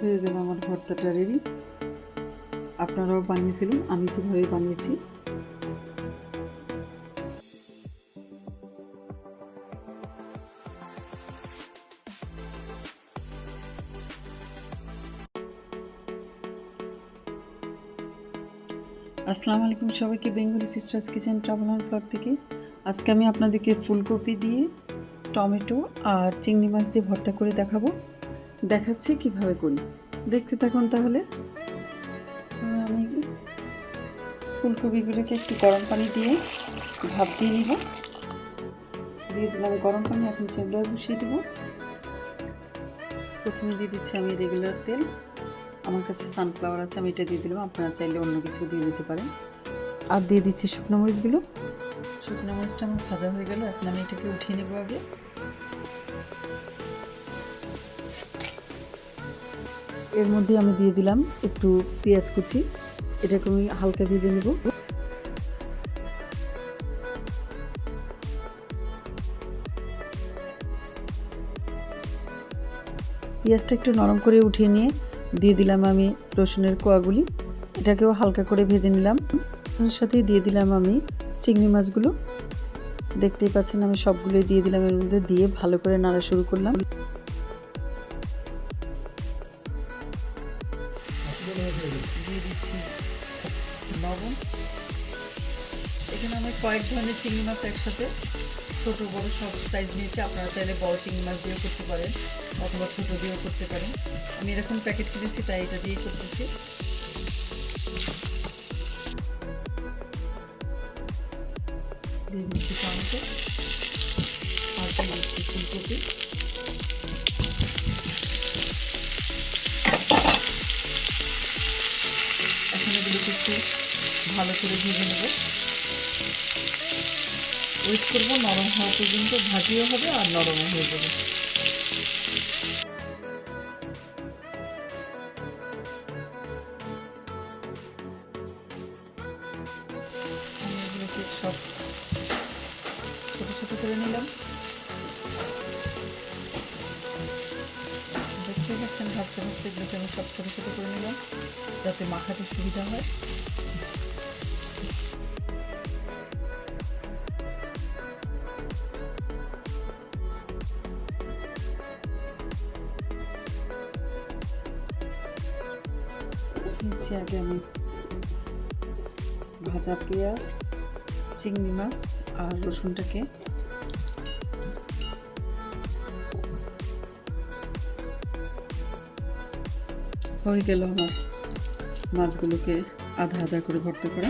হয়ে গেল আমার ভর্তাটা রেডি। আপনারাও বানিয়ে ফেলুন আমি যেভাবে বানিয়েছি। আসসালামু আলাইকুম সবাইকে, Bengali sisters kitchen travel and blog থেকে আজকে আমি আপনাদেরকে ফুলকপি দিয়ে টমেটো আর চিংড়ি মাছ দিয়ে ভর্তা করে দেখাচ্ছি কিভাবে করি। দেখতে থাকুন তাহলে। আমি ফুলকপিগুলোকে একটু গরম পানি দিয়ে ভাপ দিয়ে নিব। দিয়ে দিলাম গরম পানি, এখন চুলায় বসিয়ে দেব। প্রথমে দিয়ে দিচ্ছি আমি রেগুলার তেল, আমার কাছে সানফ্লাওয়ার আছে, আমি এটা দিয়ে দিলাম, আপনারা চাইলে অন্য কিছু দিয়ে দিতে পারেন। আর দিয়ে দিচ্ছি শুকনো মরিচগুলো। শুকনো মরিচটা আমার ভাজা হয়ে গেল, এখন আমি এটাকে উঠিয়ে নেব। আগে এর মধ্যে আমি দিয়ে দিলাম একটু পেঁয়াজ কুচি, এটাকে আমি হালকা ভেজে নেব। পেঁয়াজটা একটু নরম করে উঠিয়ে নিয়ে দিয়ে দিলাম আমি রসুনের কোয়াগুলি, এটাকেও হালকা করে ভেজে নিলাম। এর সাথেই দিয়ে দিলাম আমি চিংড়ি মাছগুলো, দেখতেই পাচ্ছেন আমি সবগুলোই দিয়ে দিলাম। এর মধ্যে দিয়ে ভালো করে নাড়া শুরু করলাম। দিয়ে দিচ্ছি লবণ। এখানে আমি কয়েক ধরনের চিংড়ি মাছ একসাথে ছোট বড় সব সাইজ নিয়েছি, আপনারা চাইলে বড় চিংড়ি মাছ দিয়েও করতে পারেন অথবা ছোট দিয়েও করতে পারেন। আমি এরকম প্যাকেট কিনেছি তাই এটা দিয়েই করতেছি। দিয়ে দিচ্ছি টমেটো আর দিয়ে দিচ্ছি ফুলকপি। এখন এগুলোকে একটু ভালো করে ভেজে নেব। ওয়েট করবো নরম হওয়া পর্যন্ত, ভাজিও হবে আর নরমও হয়ে যাবে। আমি এগুলোকে সব ছোটো ছোটো করে নিলাম। দেখতে পাচ্ছেন ভাজতে ভাজতে এগুলোকে আমি সব ছোটো ছোটো করে নিলাম যাতে মাখাতে সুবিধা হয়। নিচে আগে আমি ভাজা পেঁয়াজ, চিংড়ি মাছ আর রসুনটাকে হয়ে গেল আমার মাছগুলোকে আধা আধা করে ভর্তা করা।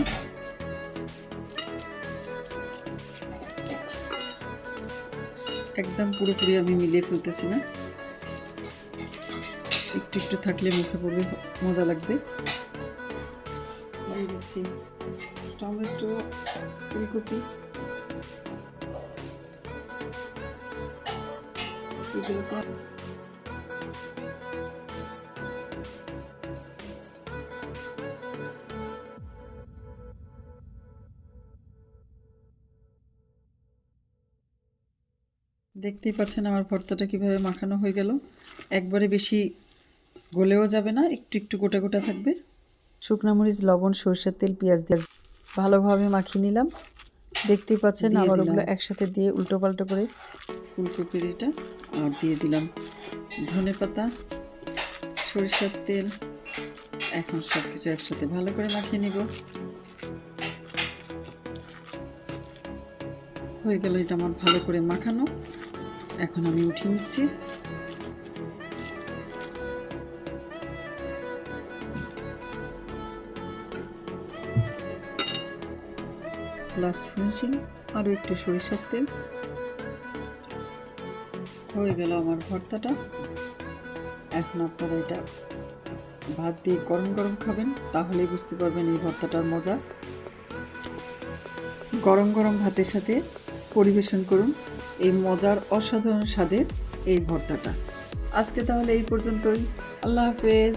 একদম পুরোপুরি আমি মিলিয়ে ফেলতেছি না, একটু একটু থাকলে মুখে পড়বে, মজা লাগবে। দিয়ে দিচ্ছি টমেটো, ফুলকপি, দেখতেই পাচ্ছেন আমার ভর্তাটা কিভাবে মাখানো হয়ে গেল। একবারে বেশি গলেও যাবে না, একটু একটু গোটা গোটা থাকবে। শুকনো মরিচ, লবণ, সরষের তেল, পেঁয়াজ দিয়ে ভালোভাবে মাখিয়ে নিলাম। দেখতেই পাচ্ছেন আবার ওগুলো একসাথে দিয়ে উল্টো পাল্টো করে ফুলকপির এটা আর দিয়ে দিলাম ধনে পাতা, সরিষার তেল। এখন সব কিছু একসাথে ভালো করে মাখিয়ে নিব। হয়ে গেল এটা আমার ভালো করে মাখানো, এখন আমি উঠিয়ে নিচ্ছি। লাস্ট ফিনিশিং আরও একটু সরিষার তেল। হয়ে গেল আমার ভর্তাটা। এখন আপনারা এটা ভাত দিয়ে গরম গরম খাবেন, তাহলেই বুঝতে পারবেন এই ভর্তাটার মজা। গরম গরম ভাতের সাথে পরিবেশন করুন এই মজার অসাধারণ স্বাদের এই ভর্তাটা। আজকে তাহলে এই পর্যন্তই। আল্লাহ হাফেজ।